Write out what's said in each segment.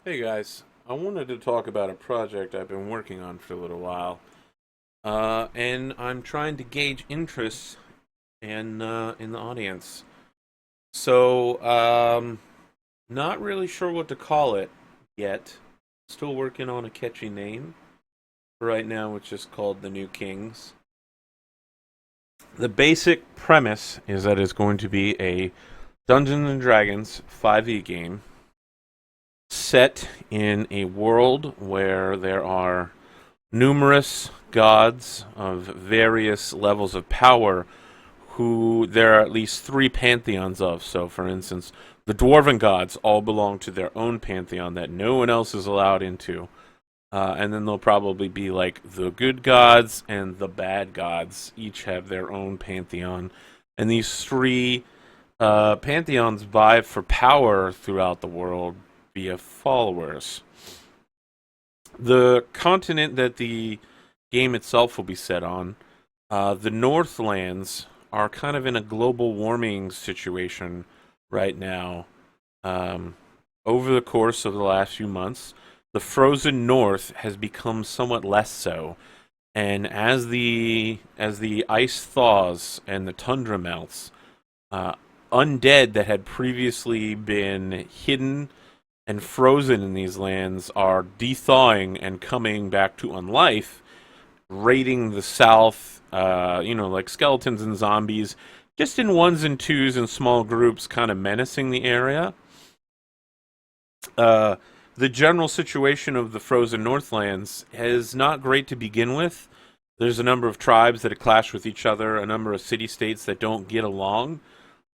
Hey guys, I wanted to talk about a project I've been working on for a little while, and I'm trying to gauge interest in the audience. So, not really sure what to call it yet. Still working on a catchy name for right now, which is called The New Kings. The basic premise is that it's going to be a Dungeons and Dragons 5e game set in a world where there are numerous gods of various levels of power who there are at least three pantheons of. So, for instance, the dwarven gods all belong to their own pantheon that no one else is allowed into. And then there'll probably be like the good gods and the bad gods, each have their own pantheon. And these three pantheons vie for power throughout the world via followers. The continent that the game itself will be set on, the Northlands, are kind of in a global warming situation right now. Um, Over the course of the last few months, the frozen North has become somewhat less so, and as the ice thaws and the tundra melts, uh, undead that had previously been hidden and frozen in these lands are thawing and coming back to unlife, raiding the south, like skeletons and zombies, just in ones and twos and small groups, kind of menacing the area. Uh, the general situation of the frozen Northlands is not great to begin with. There's a number of tribes that clash with each other, a number of city-states that don't get along.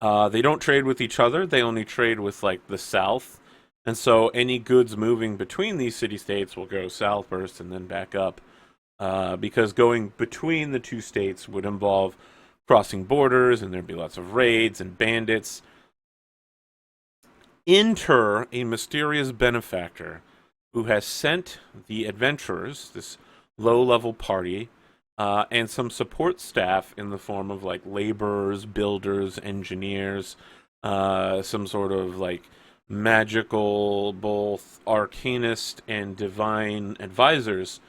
They don't trade with each other, they only trade with, like, the south. And so any goods moving between these city-states will go south first and then back up. Because going between the two states would involve crossing borders, and there'd be lots of raids and bandits. Enter a mysterious benefactor who has sent the adventurers, this low level party, and some support staff in the form of like laborers, builders, engineers, some sort of like magical, both arcanist and divine advisors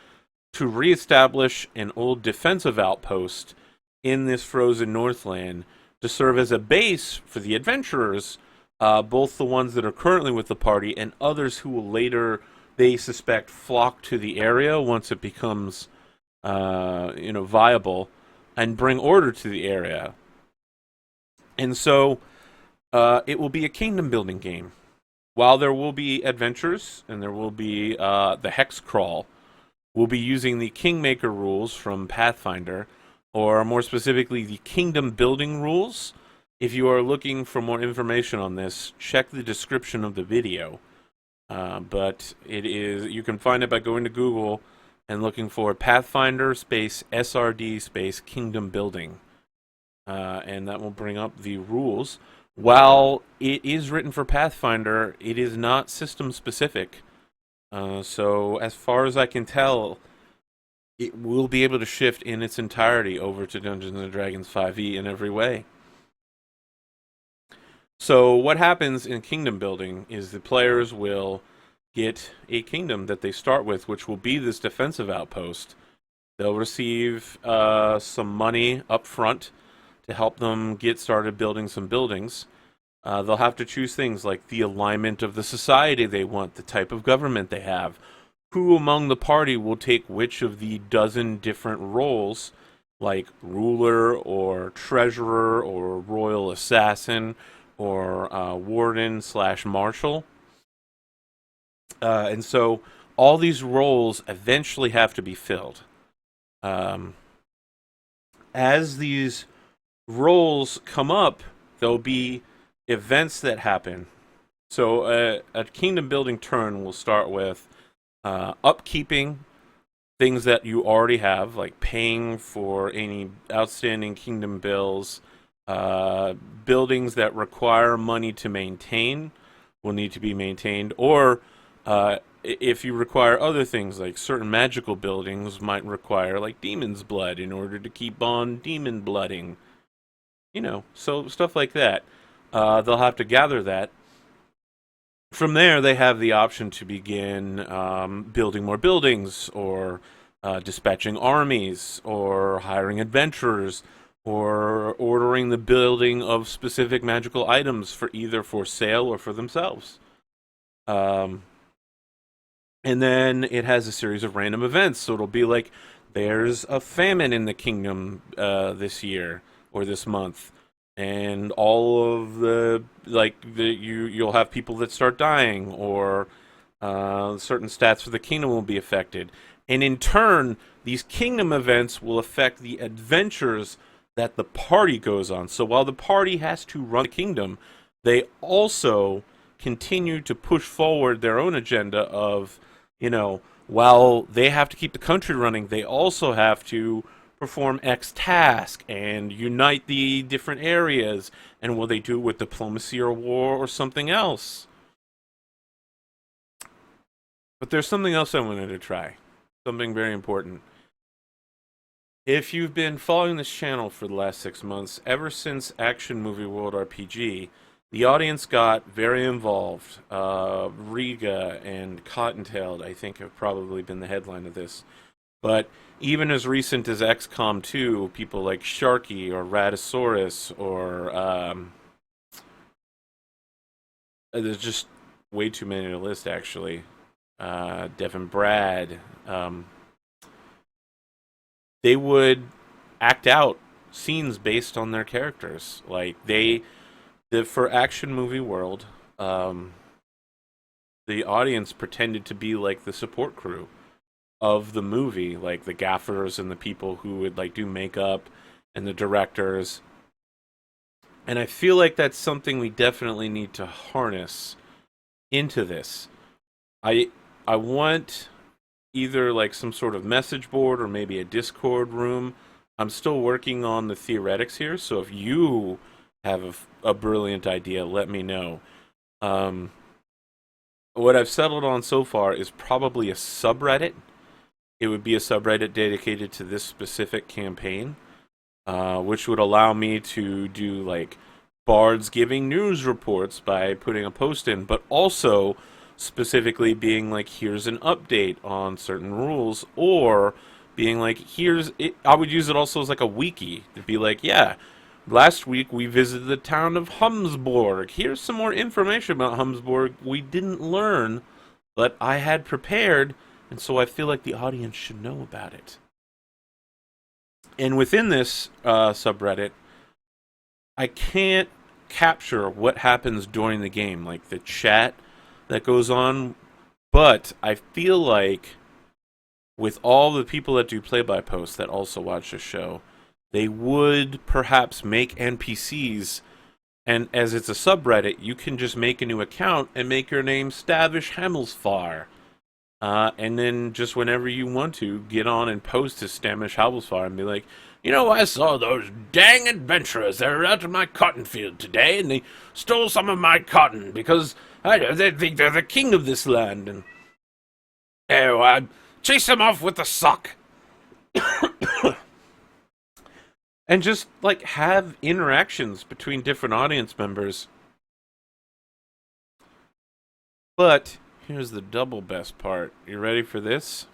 to reestablish an old defensive outpost in this frozen Northland to serve as a base for the adventurers, both the ones that are currently with the party and others who will later, they suspect, flock to the area once it becomes, viable, and bring order to the area. And so, it will be a kingdom building game. While there will be adventures and there will be the hex crawl, we'll be using the Kingmaker rules from Pathfinder, or more specifically, the Kingdom Building rules. If you are looking for more information on this, check the description of the video. But you can find it by going to Google and looking for Pathfinder space SRD space Kingdom Building. And that will bring up the rules. While it is written for Pathfinder, it is not system specific. So as far as I can tell, it will be able to shift in its entirety over to Dungeons and Dragons 5e in every way. So what happens in kingdom building is the players will get a kingdom that they start with, which will be this defensive outpost. They'll receive some money up front to help them get started building some buildings. They'll have to choose things like the alignment of the society they want, the type of government they have, who among the party will take which of the dozen different roles, like ruler or treasurer or royal assassin or warden slash marshal. And so all these roles eventually have to be filled. As these roles come up, there'll be events that happen. So a kingdom building turn will start with upkeeping things that you already have, like paying for any outstanding kingdom bills. Buildings that require money to maintain will need to be maintained, or if you require other things, like certain magical buildings might require like demon's blood in order to keep on demon blooding. So stuff like that. They'll have to gather that. From there, they have the option to begin building more buildings, or dispatching armies, or hiring adventurers, or ordering the building of specific magical items for either for sale or for themselves. Um, and then it has a series of random events. So it'll be like, there's a famine in the kingdom this year or this month, and all of you'll have people that start dying, or certain stats for the kingdom will be affected, and in turn, these kingdom events will affect the adventures that the party goes on. So while the party has to run the kingdom, they also continue to push forward their own agenda of, while they have to keep the country running, they also have to perform X task and unite the different areas. And will they do it with diplomacy or war or something else? But there's something else I wanted to try. Something very important. If you've been following this channel for the last 6 months, ever since Action Movie World RPG, the audience got very involved. Riga and Cottontailed, I think, have probably been the headline of this. But even as recent as XCOM 2, people like Sharky or Radisaurus or there's just way too many to list, actually. Devin Brad, they would act out scenes based on their characters. Like for Action Movie World, the audience pretended to be like the support crew of the movie, like the gaffers and the people who would like do makeup and the directors. And I feel like that's something we definitely need to harness into this. I want either like some sort of message board or maybe a Discord room. I'm still working on the theoretics here, so if you have a brilliant idea, let me know. What I've settled on so far is probably a subreddit. It would be a subreddit dedicated to this specific campaign, which would allow me to do like bards giving news reports by putting a post in, but also specifically being like, here's an update on certain rules, or being like, here's it. I would use it also as like a wiki to be like, yeah, last week we visited the town of Humsborg. Here's some more information about Humsborg we didn't learn, but I had prepared, and so I feel like the audience should know about it. And within this subreddit, I can't capture what happens during the game, like the chat that goes on, but I feel like with all the people that do play-by-post that also watch the show, they would perhaps make NPCs, and as it's a subreddit, you can just make a new account and make your name Stavish Hamelsfar. And then just whenever you want to, get on and post to Stavish Hamelsfar and be like, I saw those dang adventurers. They were out in my cotton field today, and they stole some of my cotton because they think they're the king of this land. And I chase them off with a sock. And just like have interactions between different audience members. But here's the double best part. You ready for this?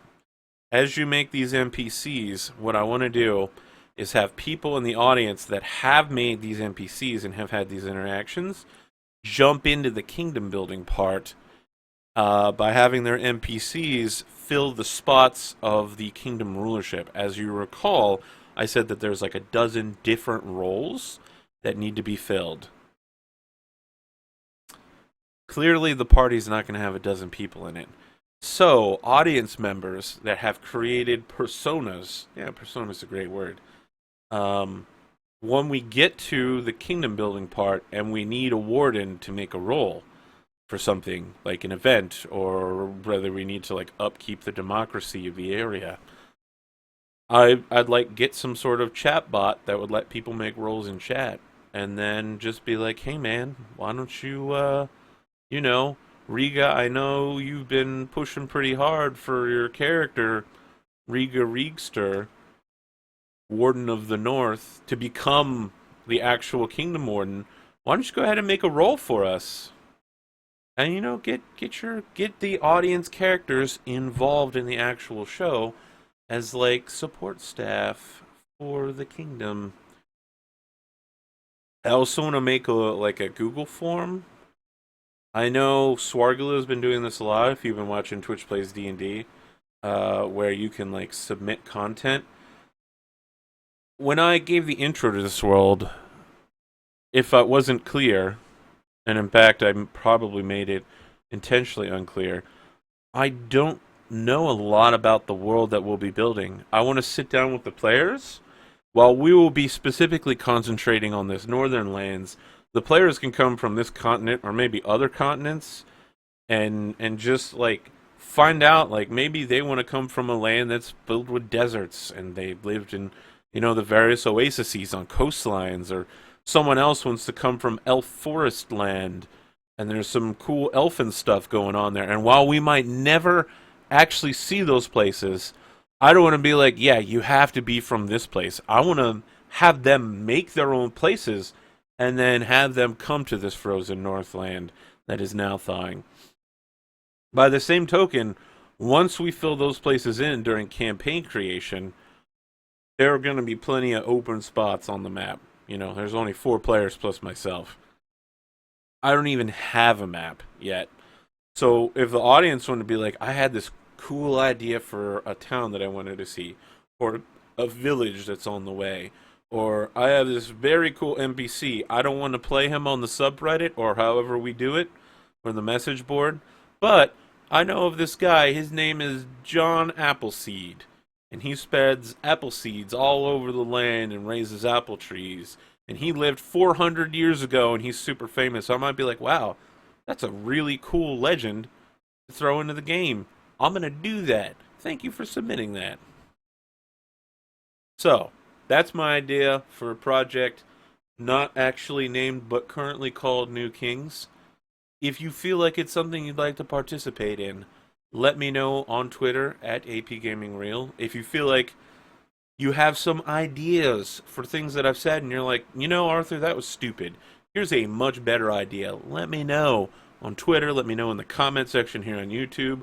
As you make these NPCs, what I want to do is have people in the audience that have made these NPCs and have had these interactions jump into the kingdom building part by having their NPCs fill the spots of the kingdom rulership. As you recall, I said that there's like a dozen different roles that need to be filled. Clearly, the party's not going to have a dozen people in it. So, audience members that have created personas, yeah, persona's a great word. When we get to the kingdom building part and we need a warden to make a roll for something like an event, or whether we need to like upkeep the democracy of the area, I'd like get some sort of chat bot that would let people make rolls in chat, and then just be like, hey man, why don't you Riga, I know you've been pushing pretty hard for your character, Riga Riegster, Warden of the North, to become the actual Kingdom Warden. Why don't you go ahead and make a roll for us? And get the audience characters involved in the actual show as like support staff for the kingdom. I also want to make a Google form. I know Swargula has been doing this a lot. If you've been watching Twitch Plays D&D, where you can like submit content. When I gave the intro to this world, if I wasn't clear, and in fact I probably made it intentionally unclear, I don't know a lot about the world that we'll be building. I want to sit down with the players. While we will be specifically concentrating on this northern lands, the players can come from this continent or maybe other continents and just like find out like maybe they want to come from a land that's filled with deserts and they've lived in the various oases on coastlines, or someone else wants to come from elf forest land and there's some cool elfin stuff going on there. And while we might never actually see those places, I don't want to be like, yeah, you have to be from this place. I want to have them make their own places and then have them come to this frozen northland that is now thawing. By the same token, once we fill those places in during campaign creation, there are going to be plenty of open spots on the map. There's only 4 players plus myself. I don't even have a map yet. So if the audience wanted to be like, I had this cool idea for a town that I wanted to see, or a village that's on the way, or I have this very cool NPC, I don't want to play him on the subreddit or however we do it, or the message board, but I know of this guy, his name is John Appleseed, and he spreads apple seeds all over the land and raises apple trees, and he lived 400 years ago and he's super famous. So I might be like, wow, that's a really cool legend to throw into the game. I'm going to do that. Thank you for submitting that. So, that's my idea for a project not actually named but currently called New Kings. If you feel like it's something you'd like to participate in, let me know on Twitter at APGamingREAL. If you feel like you have some ideas for things that I've said and you're like, Arthur, that was stupid. Here's a much better idea. Let me know on Twitter. Let me know in the comment section here on YouTube.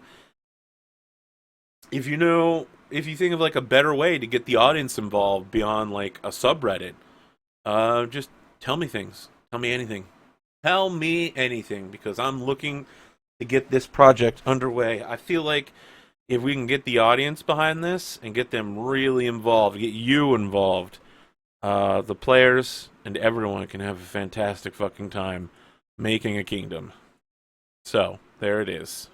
If you think of like a better way to get the audience involved beyond like a subreddit, just tell me things. Tell me anything. Tell me anything, because I'm looking to get this project underway. I feel like if we can get the audience behind this and get them really involved, get you involved, the players and everyone can have a fantastic fucking time making a kingdom. So, there it is.